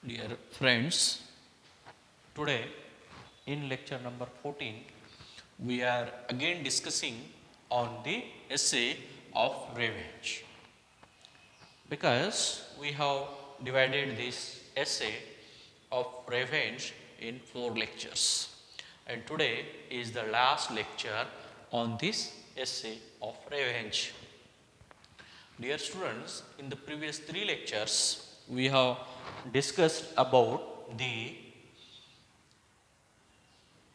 Dear friends, today in lecture number 14, we are again discussing on the essay of revenge. Because we have divided this essay of revenge in 4 lectures. And today is the last lecture on this essay of revenge. Dear students, in the previous 3 lectures, we have discussed about the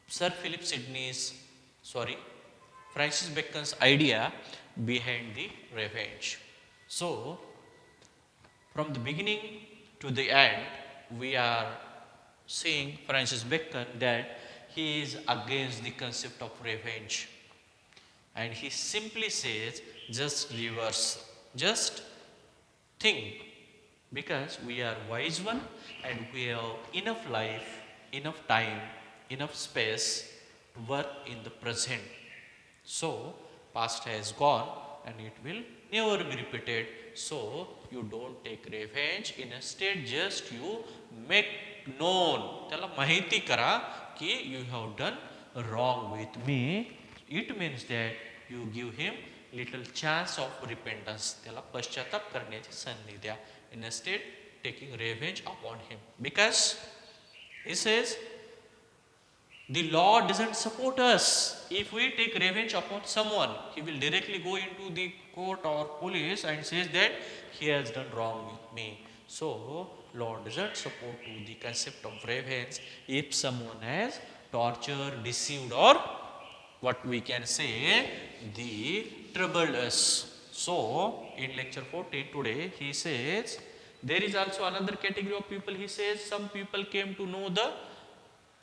Sir Philip Sidney's, Francis Bacon's idea behind the revenge. So, from the beginning to the end, we are seeing Francis Bacon that he is against the concept of revenge. And he simply says, just reverse, just think, because we are wise one and we have enough life, enough time, enough space to work in the present. So, past has gone and it will never be repeated. So, you don't take revenge. Instead, just you make known. त्याला माहिती करा की you have done wrong with me. It means that you give him little chance of repentance. त्याला पश्चाताप करण्याची संधी द्या. Instead, taking revenge upon him. Because he says, the law doesn't support us. If we take revenge upon someone, he will directly go into the court or police and says that he has done wrong with me. So, law doesn't support to the concept of revenge if someone has tortured, deceived, or what we can say, the troubled us. So, in lecture 14 today, he says, there is also another category of people. He says, some people came to know the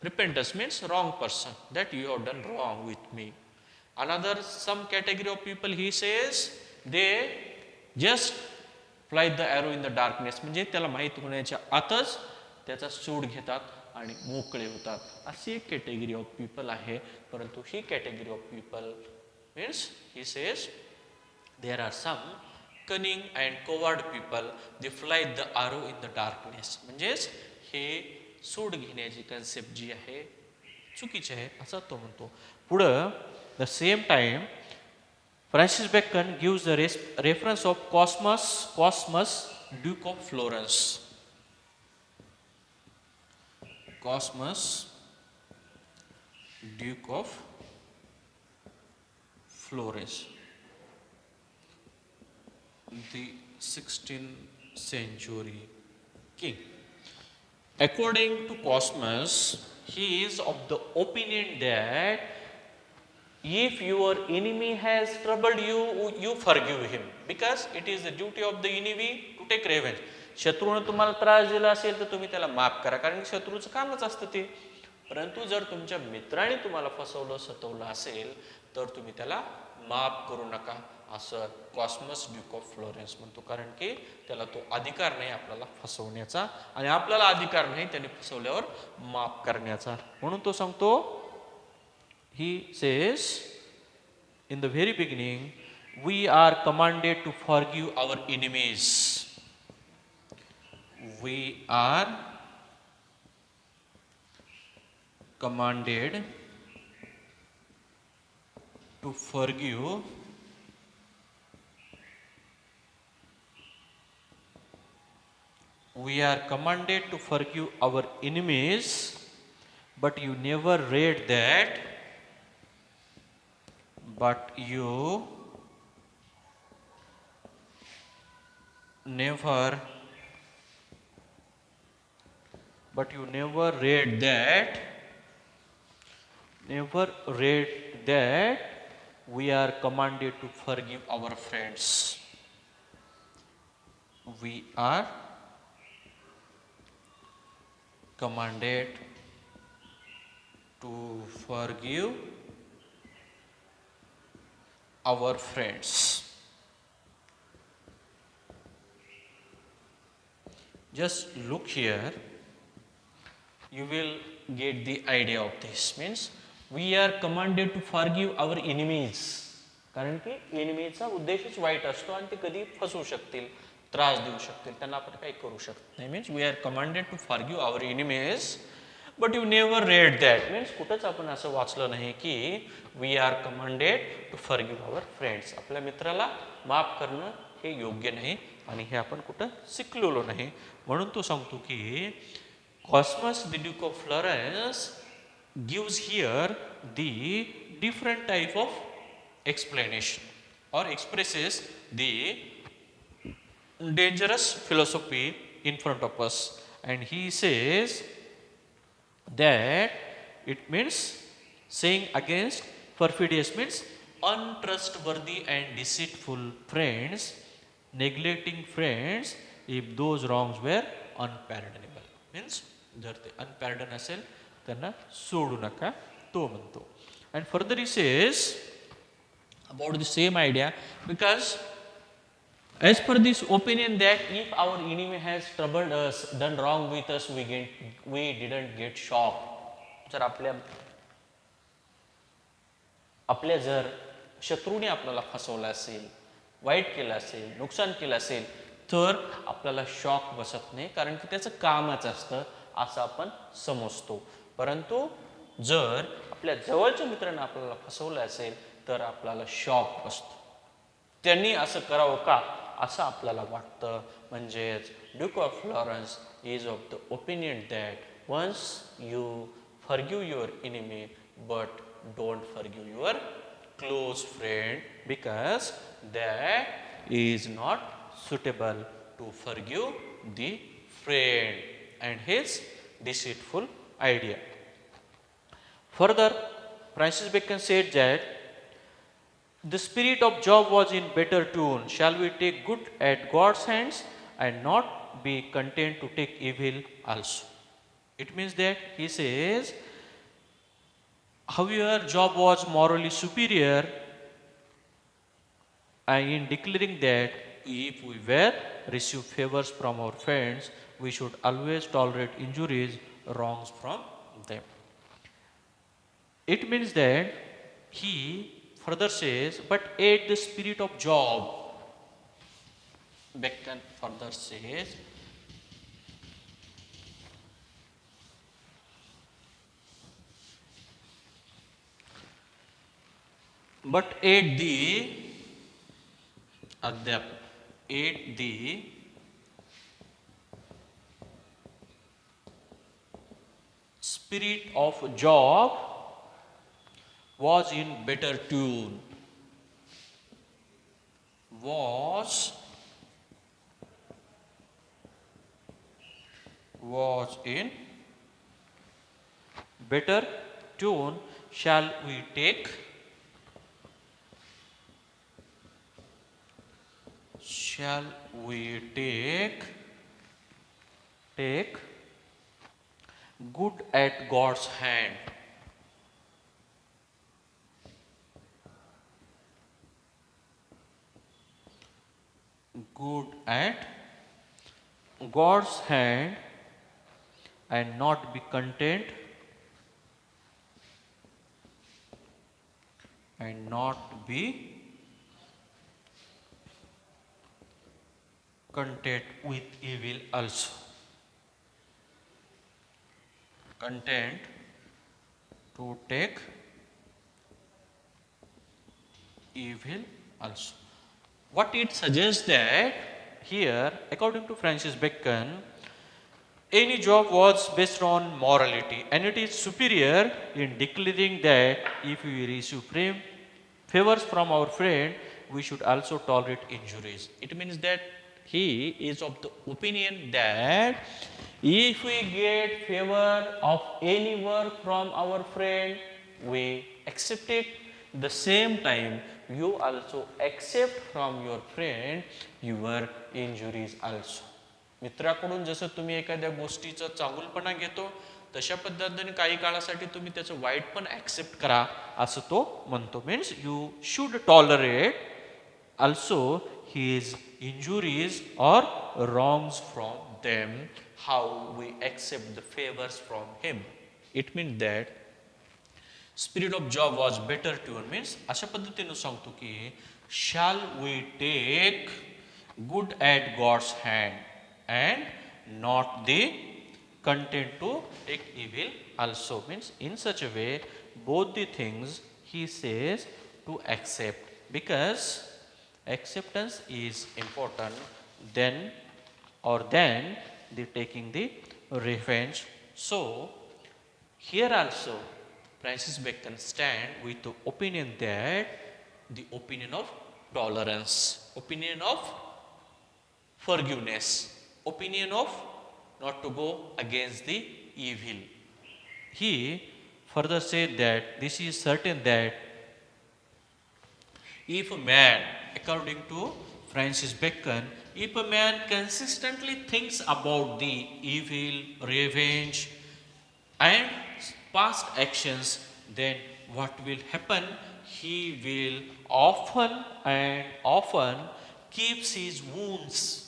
repentance means wrong person, that you have done wrong with me. Another some category of people, he says, they just fly the arrow in the darkness, म्हणजे त्याला माहीत होण्याच्या आतच त्याचा सूड घेतात आणि मोकळे होतात. अशी एक कॅटेगरी ऑफ पीपल आहे. परंतु ही category of people means he says there are some cunning and coward people, they fly the arrow in the darkness. म्हणजेच हे सूड घेण्याची कन्सेप्ट जी आहे चुकीची आहे असं तो म्हणतो. पुढं the same time Francis Bacon gives the reference of Cosmos Duke of Florence. Cosmos Duke of Florence, the 16th century king. According to Cosmas, he is of the opinion that if your enemy has troubled you, you forgive him, because it is the duty of the enemy to take revenge. शत्रूने तुम्हाला त्रास दिला असेल तर तुम्ही त्याला माफ करा, कारण शत्रूचं कामच असतं ते. परंतु जर तुमच्या मित्राने तुम्हाला फसवलं, सतवलं असेल तर तुम्ही त्याला माफ करू नका, असं कॉस्मस ड्यूक ऑफ फ्लोरेन्स म्हणतो. कारण की त्याला तो अधिकार नाही आपल्याला फसवण्याचा, आणि आपल्याला अधिकार नाही त्याने फसवल्यावर माफ करण्याचा. म्हणून तो सांगतो, he says in the very beginning, we are commanded to forgive our enemies. We are commanded to forgive our enemies, but you never read that, but you never read that we are commanded to forgive our friends. We are commanded to forgive our friends. Just look here, you will get the idea of this. Means we are commanded to forgive our enemies, कारण की एनिमीचा उद्देशच white असतो आणि ते कधी फसवू शकतील. त्रास देऊ शकतील, त्यांना आपण काही करू शकत नाही. Means we are commanded to forgive our enemies, but you never read that. Means कुठंच आपण असं वाचलं नाही की we are commanded to forgive our friends. आपल्या मित्राला माफ करणं हे योग्य नाही आणि हे आपण कुठं शिकलेलो नाही. म्हणून तो सांगतो की cosmos the Duke of Florence gives here the different type of explanation or expresses the dangerous philosophy in front of us, and he says that it means saying against perfidious means untrustworthy and deceitful friends, neglecting friends if those wrongs were unpardonable. Means जर ते unpardon असेल त्यांना सोडू नका, तो म्हणतो. And further he says about the same idea, because as per this opinion that if our enemy has troubled us, done wrong with us, we didn't get shocked. जर आपल्या जर शत्रूने आपल्याला फसवलं असेल, वाईट केलं असेल, नुकसान केलं असेल, तर आपल्याला शॉक बसत नाही, कारण की त्याचं कामच असतं असं आपण समजतो. परंतु जर आपल्या जवळच्या मित्रांना आपल्याला फसवलं असेल तर आपल्याला शॉक बसतो. त्यांनी असं करावं का असं आपल्याला वाटतं. म्हणजेच duke of Florence is of the opinion that once you forgive your enemy but don't forgive your close friend, because that is not suitable to forgive the friend and his deceitful idea. Further, Francis Bacon said that the spirit of Job was in better tune. Shall we take good at God's hands and not be content to take evil also? It means that he says, however, Job was morally superior, and in declaring that if we were receive favors from our friends, we should always tolerate injuries, wrongs from them. It means that he further says, but at the spirit of Job, Bacon further says, but at the spirit of Job was in better tune. Was in better tune. Shall we take good at God's hand? Good at God's hand and not be content with evil also. Content to take evil also. What it suggests that here, according to Francis Bacon, any job was based on morality, and it is superior in declaring that if we receive favors from our friend, we should also tolerate injuries. It means that he is of the opinion that if we get favor of any work from our friend, we accept it. The same time, you also accept from your friend your injuries also. मित्राकडून जसं तुम्ही एखाद्या गोष्टीचा चांगुलपणा घेतो, तशा पद्धतीने काही काळासाठी तुम्ही त्याचं वाईट पण ॲक्सेप्ट करा असं तो म्हणतो. Means you should tolerate also his injuries or wrongs from them, how we accept the favors from him. It means that spirit of Job was better tune. Means अशा पद्धतीने सांगतो की shall we take good at God's hand and not the content to take evil also. Means in such a way, both the things he says to accept, because acceptance is important then or than the taking the revenge. So here also Francis Bacon stand with the opinion that the opinion of tolerance, opinion of forgiveness, opinion of not to go against the evil. He further said that this is certain that if a man, according to Francis Bacon, if a man consistently thinks about the evil, revenge, and past actions, then what will happen? He will often and often keeps his wounds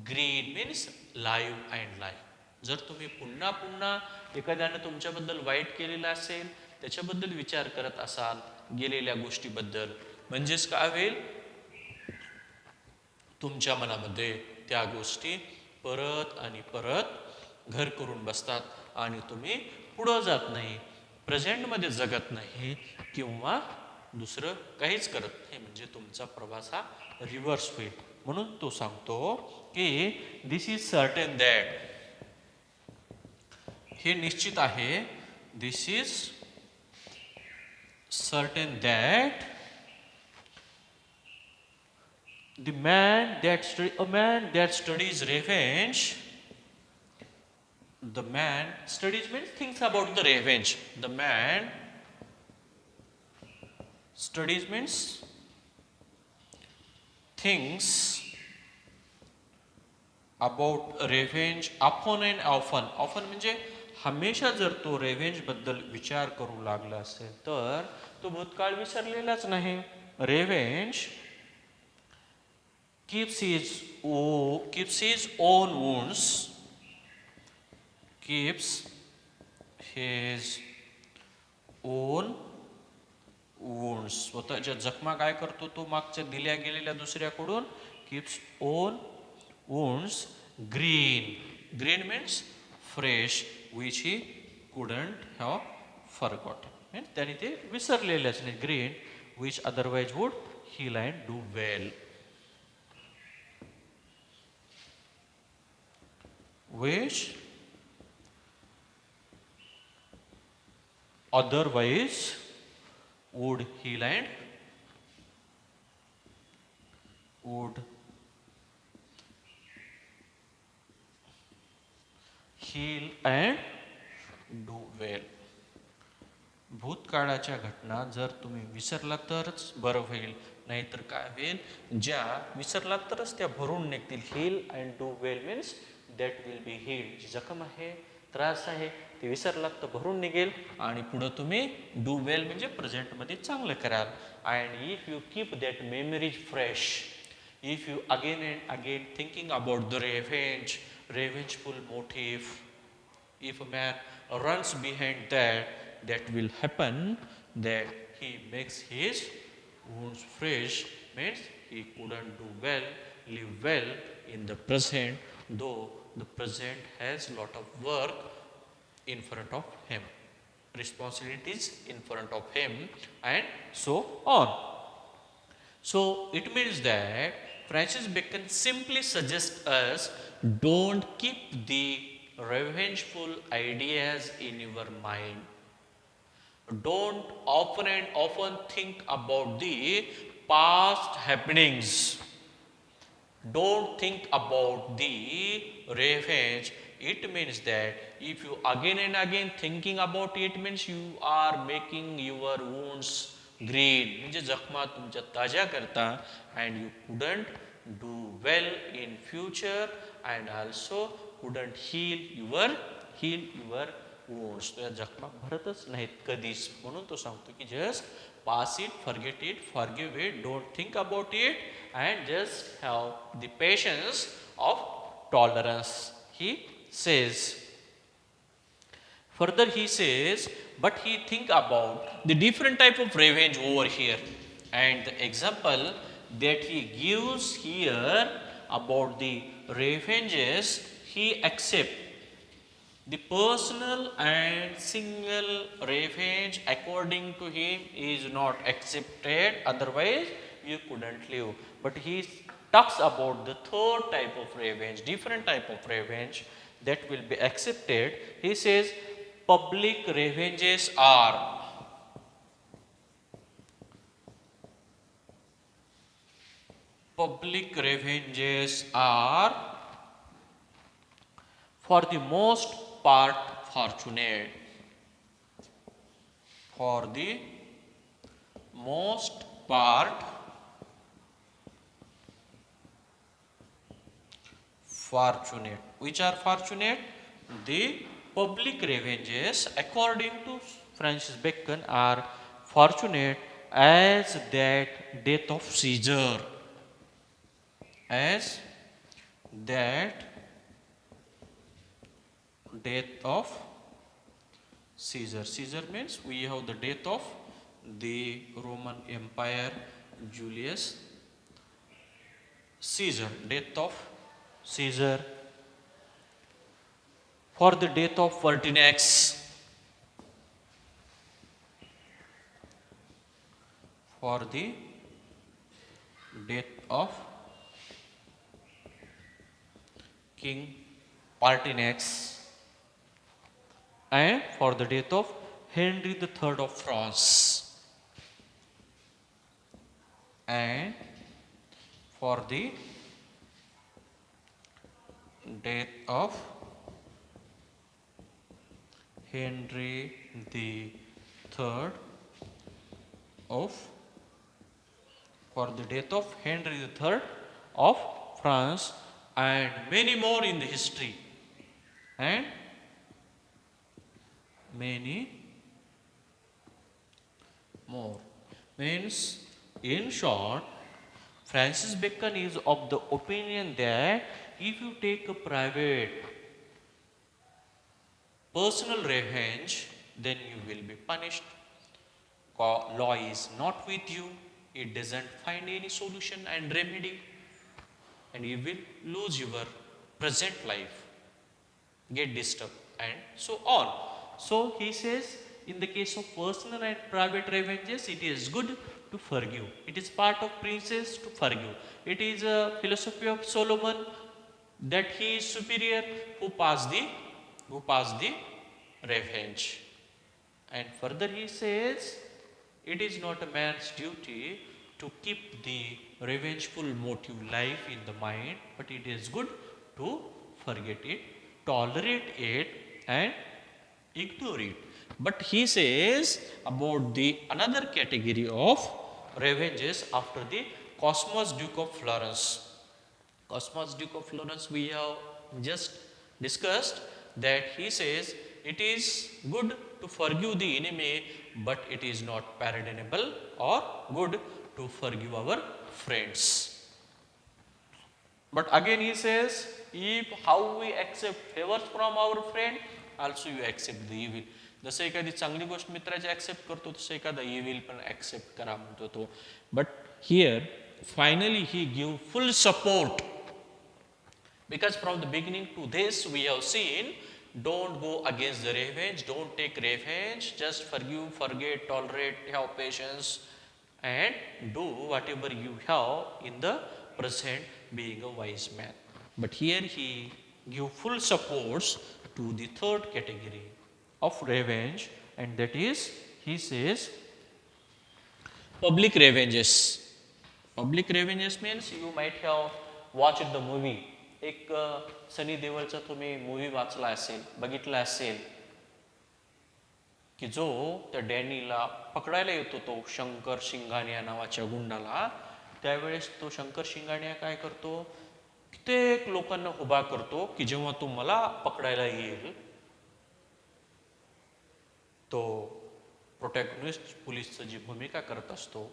green means live and live. जर तुम्ही पुन्हा पुन्हा एखाद्यानं तुमच्याबद्दल white केलेलं असेल, त्याच्याबद्दल विचार करत असाल गेलेल्या गोष्टीबद्दल, म्हणजेच काय होईल, तुमच्या मनामध्ये त्या गोष्टी परत आणि परत घर करून बसतात आणि तुम्ही पुढं जात नाही, प्रेझेंटमध्ये जगत नाही किंवा दुसरं काहीच करत नाही. म्हणजे तुमचा प्रवास हा रिव्हर्स होईल. म्हणून तो सांगतो की दिस इज सर्टन दॅट, हे निश्चित आहे, this is certain that the man that a man that studies revenge, the man studies means thinks about the revenge, the man studies means thinks about revenge often and often. often म्हणजे हमेशा जर तो रेव्हेंज बद्दल विचार करू लागला असेल तर तो भूतकाळ विसरलेलाच नाही. रेव्हेंज keeps his own wounds, keeps his own wounds, स्वतःच्या जखमा काय करतो तो मागच्या दिल्या गेलेल्या दुसऱ्याकडून, keeps own wounds green. Green means fresh, which he couldn't have forgotten. Means त्याने ते विसरलेलेच नाही. Green which otherwise would heal and do well. Which otherwise would heal and would heal and do well. भूतकाळाच्या घटना जर तुम्ही विसरला तरच बरं होईल, नाहीतर काय होईल, ज्या विसरला तरच त्या भरून निघतील. heal and do well means that will be healed. जी जखम आहे, त्रास आहे, ते विसरलात तर भरून निघेल आणि पुढं तुम्ही डू वेल म्हणजे प्रेझेंटमध्ये चांगलं कराल. And if you keep that memories fresh, if you again and again thinking about the revengeful motive, if a man runs behind that, that will happen that he makes his wounds fresh, means he couldn't do well, live well in the present, though the present has lot of work in front of him, responsibilities in front of him, and so on. So it means that Francis Bacon simply suggests us, don't keep the revengeful ideas in your mind. Don't often and often think about the past happenings. Don't think about the revenge. It means that if you again and again thinking about it, means you are making your wounds green. म्हणजे जखमा तुमच्या ताज्या करता, and you couldn't do well in future and also couldn't heal your wounds. त्या जखमा भरतच नाहीत कधीच. म्हणून तो सांगतो की just pass it, forget it, forgive it, don't think about it, and just have the patience of tolerance, he says. Further he says, but he think about the different type of revenge over here, and the example that he gives here about the revenges, he accept the personal and single revenge according to him is not accepted, otherwise you couldn't live. But he talks about the third type of revenge, different type of revenge that will be accepted. He says public revenges are for the most part fortunate. For the most part fortunate. Which are fortunate? The public revenges, according to Francis Bacon, are fortunate as that death of Caesar. As that death of Caesar. Caesar means we have the death of the Roman Empire Julius Caesar. Death of Caesar. For the death of Pertinax. For the death of King Pertinax. And for the death of Henry III of France. And for the death of Henry III of France, and many more in the history, and many more. Means, in short, Francis Bacon is of the opinion that if you take a private personal revenge, then you will be punished. Law is not with you, it doesn't find any solution and remedy, and you will lose your present life, get disturbed, and so on. So he says, in the case of personal and private revenges, it is good to forgive. It is part of princess to forgive. It is a philosophy of Solomon that he is superior who passed the revenge. And further he says, it is not a man's duty to keep the revengeful motive life in the mind, but it is good to forget it, tolerate it, and ignore it. But he says about the another category of revenges after the Cosmas Duke of Florence. Cosmas Duke of Florence we have just discussed that he says it is good to forgive the enemy, but it is not pardonable or good to forgive our friends. But again he says, if how we accept favors from our friend, also you accept the evil. जसं एखादी चांगली गोष्ट मित्राची accept करतो तसं एखादा evil पण accept करा म्हणतो तो. But here finally he give full support, because from the beginning to this we have seen, don't go against the revenge, don't take revenge, just forgive, forget, tolerate, have patience, and do whatever you have in the present, being a wise man. But here he give full supports to the third category of revenge, and that is, he says, public revenges. Public revenges means you might have watched the movie. एक सनी देओलचा तुम्ही movie वाचला असेल, बघितला असेल, की जो त्या डॅनीला पकडायला येतो तो शंकर शिंगानिया नावाच्या गुंडाला. त्यावेळेस तो शंकर शिंगानिया काय करतो, कित्येक लोकांना उभा करतो की जेव्हा तो मला पकडायला येईल, तो प्रोटॅगनिस्ट पोलिसची जी भूमिका करत असतो,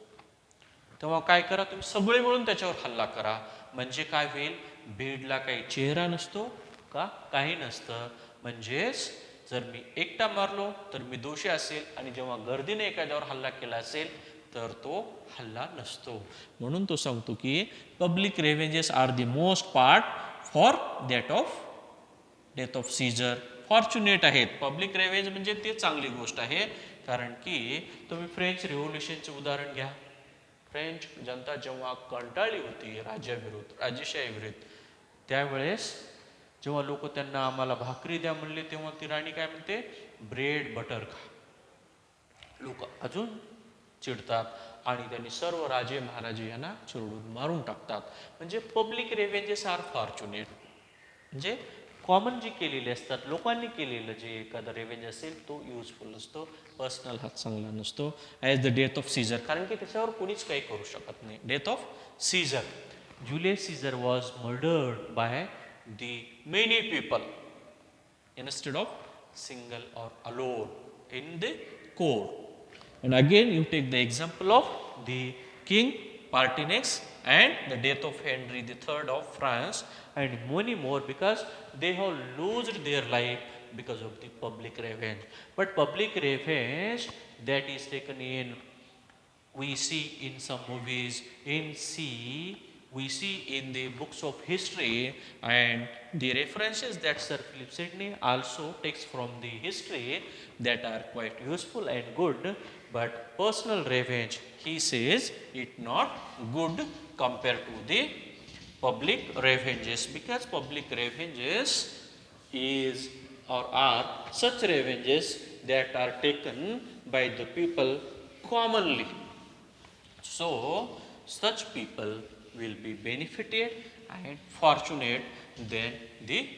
तेव्हा काय करा, तुम्ही सगळे मिळून त्याच्यावर हल्ला करा. म्हणजे काय होईल, बीडला काही चेहरा नसतो का, काही नसतं. म्हणजेच जर मी एकटा मारलो तर मी दोषी असेल, आणि जेव्हा गर्दीने एखाद्यावर हल्ला केला असेल तर तो हल्ला नसतो. म्हणून तो सांगतो की public revenges are the most part for that of death of Caesar. Fortunate आहेत. पब्लिक रेव्हेंज म्हणजे ते चांगली गोष्ट आहे, कारण की तुम्ही फ्रेंच रिव्होल्युशनचे उदाहरण घ्या. फ्रेंच जनता जेव्हा कंटाळली होती राज्याविरुद्ध, राजेशाही विरुद्ध, त्यावेळेस जेव्हा लोक त्यांना आम्हाला भाकरी द्या म्हणले, तेव्हा ती राणी काय म्हणते, ब्रेड बटर खा. लोक अजून चिडतात आणि त्यांनी सर्व राजे महाराजे यांना चिरडून मारून टाकतात. म्हणजे पब्लिक रेव्हेंजेस आर फॉर्च्युनेट. म्हणजे कॉमन जे केलेले असतात, लोकांनी केलेलं जे एखादा रेव्हेंज असेल तो युजफुल असतो, पर्सनल हा चांगला नसतो. As the death of Caesar, कारण की त्याच्यावर कोणीच काही करू शकत नाही. Death of Caesar, Julius Caesar was murdered by the many people instead of single or alone in the court. And again you take the example of the king Pertinax and the death of Henry III of France and many more, because they have lost their life because of the public revenge. But public revenge that is taken in, we see in some movies, we see in the books of history, and the references that Sir Philip Sidney also takes from the history that are quite useful and good. But personal revenge, he says, it not good compared to the public revenges, because public revenges is or are such revenges that are taken by the people commonly. So, such people will be benefited and fortunate than the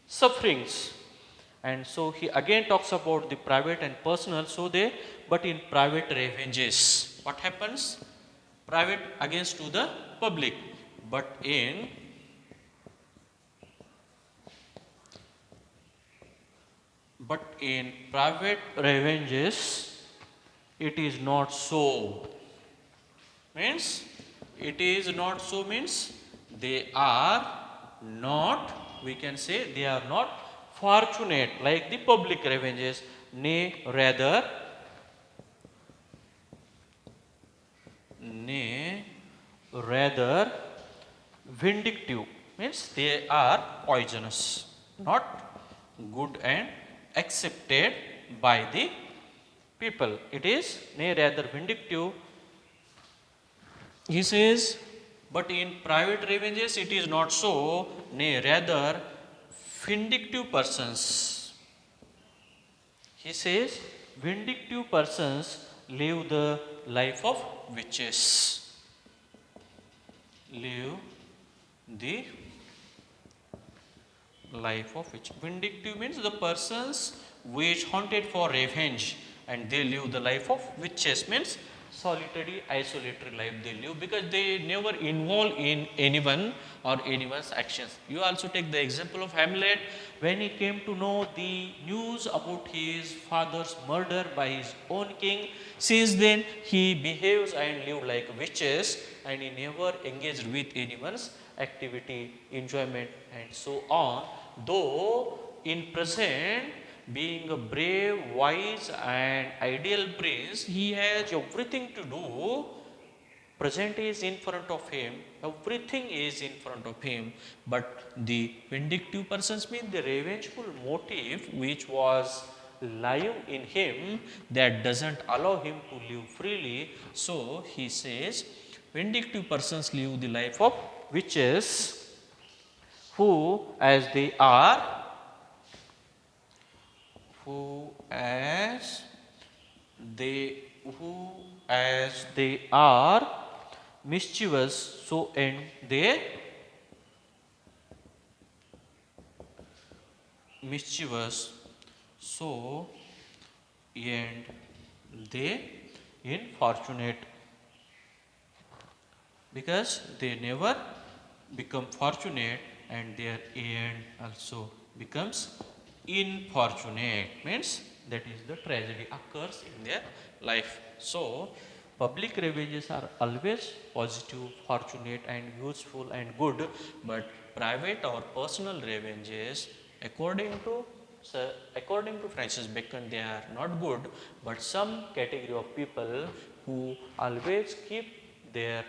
sufferings. And so he again talks about the private and personal. So they, but in private revenges, what happens? Private against to the public, but in private revenges, it is not so. Means it is not so means they are not, we can say they are not fortunate like the public revenges, nay rather vindictive, means they are poisonous, not good and accepted by the people. It is nay rather vindictive. He says, but in private revenges it is not so, nay rather vindictive persons. He says, vindictive persons live the life of witches. Live the life of witch. Vindictive means the persons which hunted for revenge, and they live the life of witches, means solitary, isolatory life they live, because they never involve in anyone or anyone's actions. You also take the example of Hamlet. When he came to know the news about his father's murder by his own king, since then he behaves and live like witches, and he never engaged with anyone's activity, enjoyment, and so on. Though in present, being a brave, wise, and ideal prince, he has everything to do. Present is in front of him, everything is in front of him. But the vindictive persons mean the revengeful motive which was live in him, that doesn't allow him to live freely. So he says, vindictive persons live the life of witches, who as they are, who as they are mischievous, so end they mischievous, so end they infortunate, because they never become fortunate and their end also becomes infortunate, means that is the tragedy occurs in their life. So public revenges are always positive, fortunate, and useful and good, but private or personal revenges, according to Francis Bacon, they are not good. But some category of people who always keep their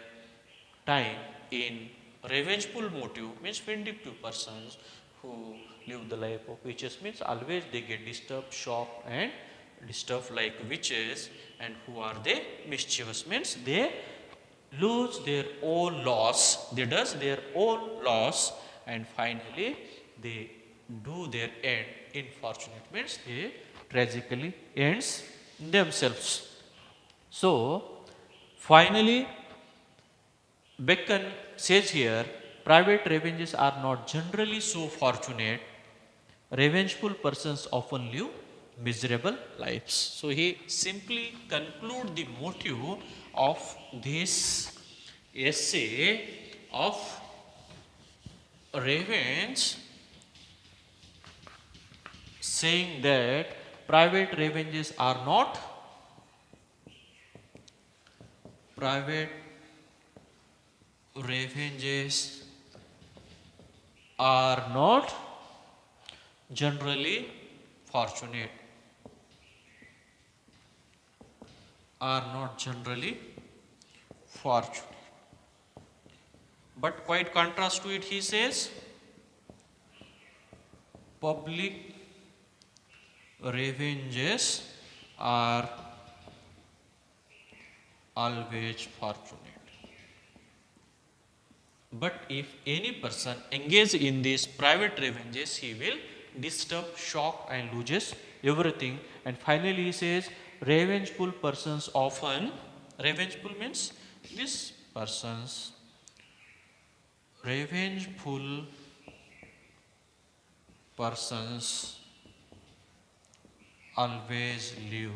time in revengeful motive means vindictive persons who live the life of witches means always they get disturbed, shocked and disturbed like witches, and who are they? Mischievous means they lose their own loss, they does their own loss, and finally they do their end. Unfortunate means they tragically ends themselves. So finally Bacon says here, private revenges are not generally so fortunate. Revengeful persons often live miserable lives. So he simply conclude the motive of this essay of revenge, saying that private revenges are not private revenges are not generally fortunate, are not generally fortunate. But quite contrast to it, he says public revenges are always fortunate. But if any person engages in these private revenges, he will disturb, shock, and loses everything. And finally, he says, revengeful persons often, revengeful means these persons, revengeful persons always live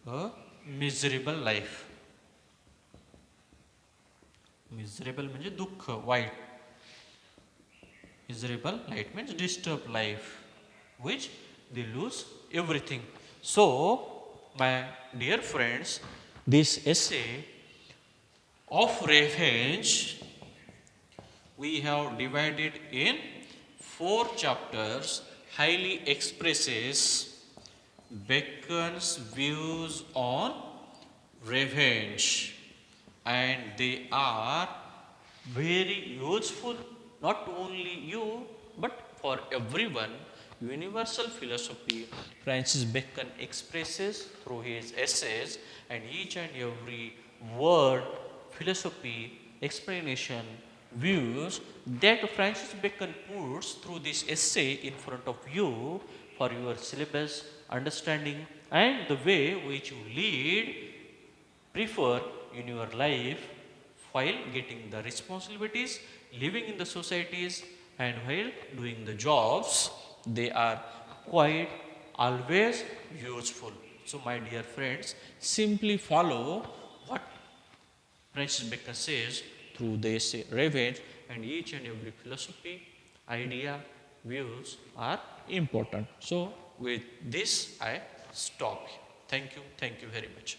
a miserable life. Miserable means dukha, white. Miserable light means disturbed life, which they lose everything. So, my dear friends, this essay of revenge we have divided in 4 chapters, highly expresses Bacon's views on revenge, and they are very useful not only you but for everyone. Universal philosophy Francis Bacon expresses through his essays, and each and every word, philosophy, explanation, views that Francis Bacon puts through this essay in front of you for your syllabus understanding and the way which you lead prefer in your life while getting the responsibilities, living in the societies, and while doing the jobs, they are quite always useful. So, my dear friends, simply follow what Francis Bacon says through the essay Revenge, and each and every philosophy, idea, views are important. So, with this, I stop. Thank you very much.